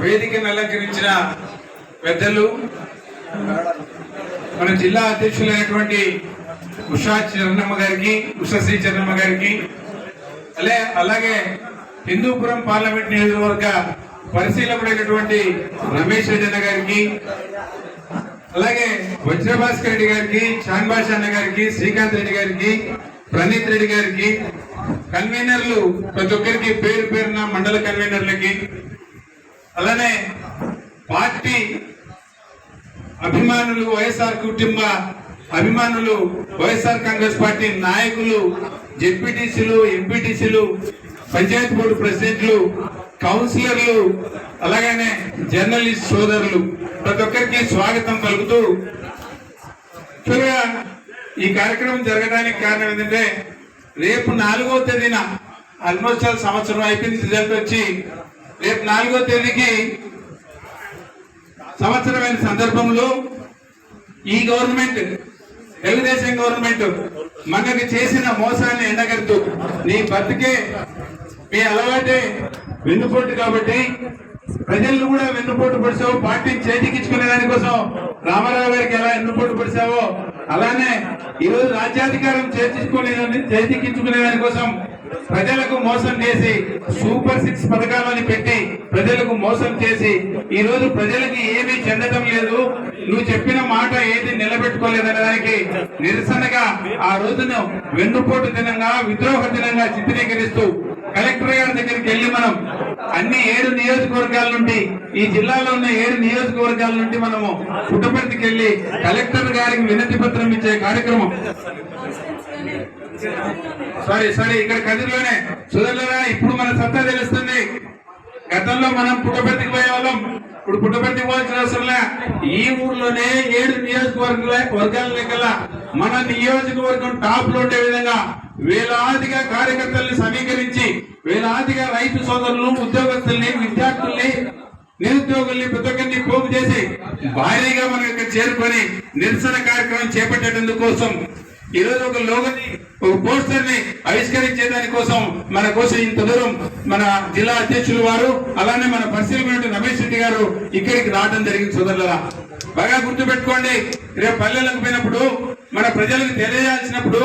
వేదికను అలంకరించిన పెద్దలు, మన జిల్లా అధ్యక్షులైనటువంటి ఉషా శ్రీ చరణమ్మ గారికి, అలాగే హిందూపురం పార్లమెంట్ నియోజకవర్గ పరిశీలకుడైనటువంటి రమేష్ రెడ్డి గారికి, అలాగే వజ్రభాస్కర్ రెడ్డి గారికి, చాన్బాష్ అన్న గారికి, శ్రీకాంత్ రెడ్డి గారికి, ప్రణీత్ రెడ్డి గారికి, కన్వీనర్లు ప్రతి ఒక్కరికి పేరు పేరున మండల కన్వీనర్లకి, అలానే పార్టీ అభిమానులు, వైఎస్ఆర్ కుటుంబ అభిమానులు, వైఎస్ఆర్ కాంగ్రెస్ పార్టీ నాయకులు, జెడ్పీటీసీలు, ఎంపీటీసీలు, పంచాయతీ బోర్డు ప్రెసిడెంట్లు, కౌన్సిలర్లు, అలాగనే జర్నలిస్ట్ సోదరులు ప్రతి ఒక్కరికి స్వాగతం పలుకుతూ, ఈ కార్యక్రమం జరగడానికి కారణం ఏంటంటే రేపు 4వ తేదీన ఆల్మోస్ట్ సంవత్సరం అయిపోయింది, రిజల్ట్ వచ్చి రేపు 4వ తేదీకి సంవత్సరమైన సందర్భంలో ఈ గవర్నమెంట్, తెలుగుదేశం గవర్నమెంట్ మనకి చేసిన మోసాన్ని ఎండగడుతూ, నీ బతికే మీ అలవాటే వెన్నుపోటు కాబట్టి ప్రజలను కూడా వెన్నుపోటు పడిచావు, పార్టీని చేతికిచ్చుకునే దానికోసం రామారావు గారికి ఎలా వెన్నుపోటు పడిచావో అలానే ఈరోజు రాజ్యాధికారం చేతికించుకునే దానికోసం ప్రజలకు మోసం చేసి సూపర్ 6 పథకాలని పెట్టి ప్రజలకు మోసం చేసి ఈ రోజు ప్రజలకి ఏమీ చెందడం లేదు, నువ్వు చెప్పిన మాట ఏది నిలబెట్టుకోలేదనే దానికి నిరసనగా ఆ రోజును వెన్నుపోటు దినంగా, విద్రోహ దినంగా చిత్రీకరిస్తూ కలెక్టర్ గారి దగ్గరికి వెళ్లి మనం అన్ని 7 నియోజకవర్గాల నుండి, ఈ జిల్లాలో ఉన్న 7 నియోజకవర్గాల నుండి మనము పుట్టపర్తికి వెళ్లి కలెక్టర్ గారికి వినతి పత్రం ఇచ్చే కార్యక్రమం, సారీ ఇక్కడ కదిరిలోనే సుధర్లరా, ఇప్పుడు మన సత్తా తెలుస్తుంది. గతంలో మనం పుట్టపర్తికి పోయేవాళ్ళం, ఇప్పుడు పుట్టపర్తికి పోవాల్సిన అవసరంలే. ఈ ఊర్లోనే 7 నియోజకవర్గాల లెక్కల మన నియోజకవర్గం టాప్ లో ఉండే విధంగా వేలాదిగా కార్యకర్తల్ని సమీకరించి, వేలాదిగా రైతు సోదరులు, ఉద్యోగస్తుల్ని, విద్యార్థుల్ని, నిరుద్యోగుల్ని ప్రతి ఒక్కరిని పోగు చేసి భారీగా మనం ఇక్కడ చేరుకొని నిరసన కార్యక్రమం చేపట్టేందుకోసం ఈ రోజు ఒక లోగోని, ఒక పోస్టర్ ని ఆవిష్కరించే దానికోసం మన కోసం ఇంత దూరం మన జిల్లా అధ్యక్షులు వారు, అలానే మన పరిశీలకుడు రమేష్ రెడ్డి గారు ఇక్కడికి రావడం జరిగింది. సోదరులరా, బాగా గుర్తుపెట్టుకోండి, రేపు పల్లెలకు పోయినప్పుడు మన ప్రజలకు తెలియజేయాల్సినప్పుడు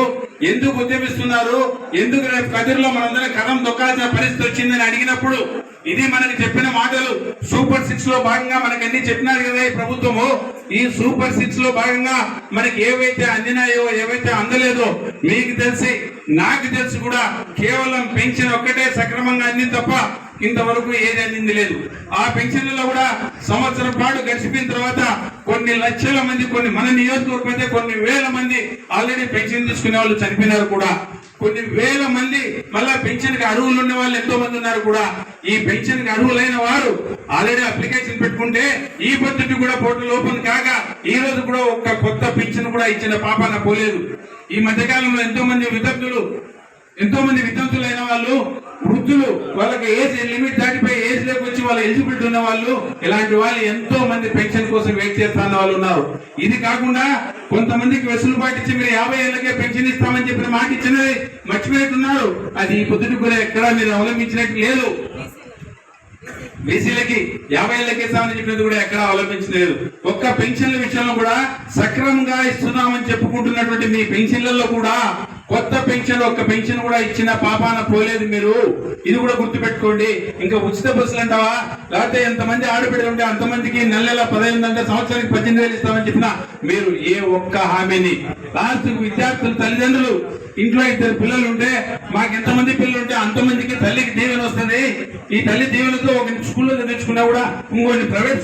ఎందుకు ఉద్యమిస్తున్నారు, ఎందుకు రేపు కదిరిలో మనందరం కథం దొక్కాల్సిన పరిస్థితి వచ్చిందని అడిగినప్పుడు ఇది మనకి చెప్పిన మాటలు. సూపర్ 6 లో భాగంగా మనకి అన్ని చెప్పినారు కదా ఈ ప్రభుత్వము. ఈ సూపర్ 6 లో భాగంగా మనకి ఏవైతే అందినాయో, ఏవైతే అందలేదో మీకు తెలిసి, నాకు తెలిసి కూడా కేవలం పెన్షన్ ఒక్కటే సక్రమంగా అందింది తప్ప ఇంతవరకు ఏది అందింది లేదు. ఆ పెన్షన్లలో కూడా సంవత్సరం పాటు గడిచిపోయిన తర్వాత కొన్ని లక్షల మంది, కొన్ని మన నియోజకవర్గం అయితే కొన్ని వేల మంది ఆల్రెడీ పెన్షన్ తీసుకునే వాళ్ళు చనిపోయినారు కూడా. కొన్ని వేల మంది మళ్ళా పెన్షన్ కి అర్హులు ఉన్న వాళ్ళు ఎంతో మంది ఉన్నారు కూడా. ఈ పెన్షన్ కి అర్హులైన వారు ఆల్రెడీ అప్లికేషన్ పెట్టుకుంటే ఈ పద్ధతి కూడా పోర్టల్ ఓపెన్ కాగా ఈ రోజు కూడా ఒక్క కొత్త పెన్షన్ కూడా ఇచ్చిన పాపాన పోలేదు. ఈ మధ్యకాలంలో ఎంతో మంది వితంతులు అయిన వాళ్ళు, వృద్ధులు, వాళ్ళకి ఏజ్ లిమిట్ దాటిపోయి ఏజ్ లోకి వచ్చి వాళ్ళ ఎలిజిబిలిటీ ఉన్న వాళ్ళు, ఇలాంటి వాళ్ళు ఎంతో మంది పెన్షన్ కోసం వెయిట్ చేస్తున్న వాళ్ళు ఉన్నారు. ఇది కాకుండా కొంతమందికి వెసులుబాటు ఇచ్చి మీరు 50 ఏళ్ళకే పెన్షన్ ఇస్తామని చెప్పిన మాట ఇచ్చినది మర్చిపోతున్నారు. అది ఈ పొద్దుటి కూడా ఎక్కడా మీరు అవలంబించినట్టు లేదు. బీసీలకి 50 ఏళ్ళకి ఇస్తామని చెప్పినది కూడా ఎక్కడా అవలంబించలేదు. ఒక్క పెన్షన్ల విషయంలో కూడా సక్రమంగా ఇస్తున్నామని చెప్పుకుంటున్నటువంటి మీ పెన్షన్లలో కూడా కొత్త పెన్షన్, ఒక్క పెన్షన్ కూడా ఇచ్చిన పాపాన పోలేదు మీరు. ఇది కూడా గుర్తుపెట్టుకోండి. ఇంకా ఉచిత బస్సులు అంటావా, లేకపోతే ఎంతమంది ఆడబిడ్డలు ఉంటే అంతమందికి నెల 15 అంటే సంవత్సరానికి 18,000 ఇస్తామని చెప్పిన మీరు ఏ ఒక్క హామీని, లాస్ట్ విద్యార్థులు తల్లిదండ్రులు ఇంట్లో 2 పిల్లలు ఉంటే మాకు ఎంతమంది పిల్లలు ఉంటే అంతమందికి తల్లికి దీవెన వస్తుంది. ఈ తల్లి దీవెనతో ఒక స్కూల్లో చదివించుకున్నా కూడా ఇంకొన్ని ప్రైవేట్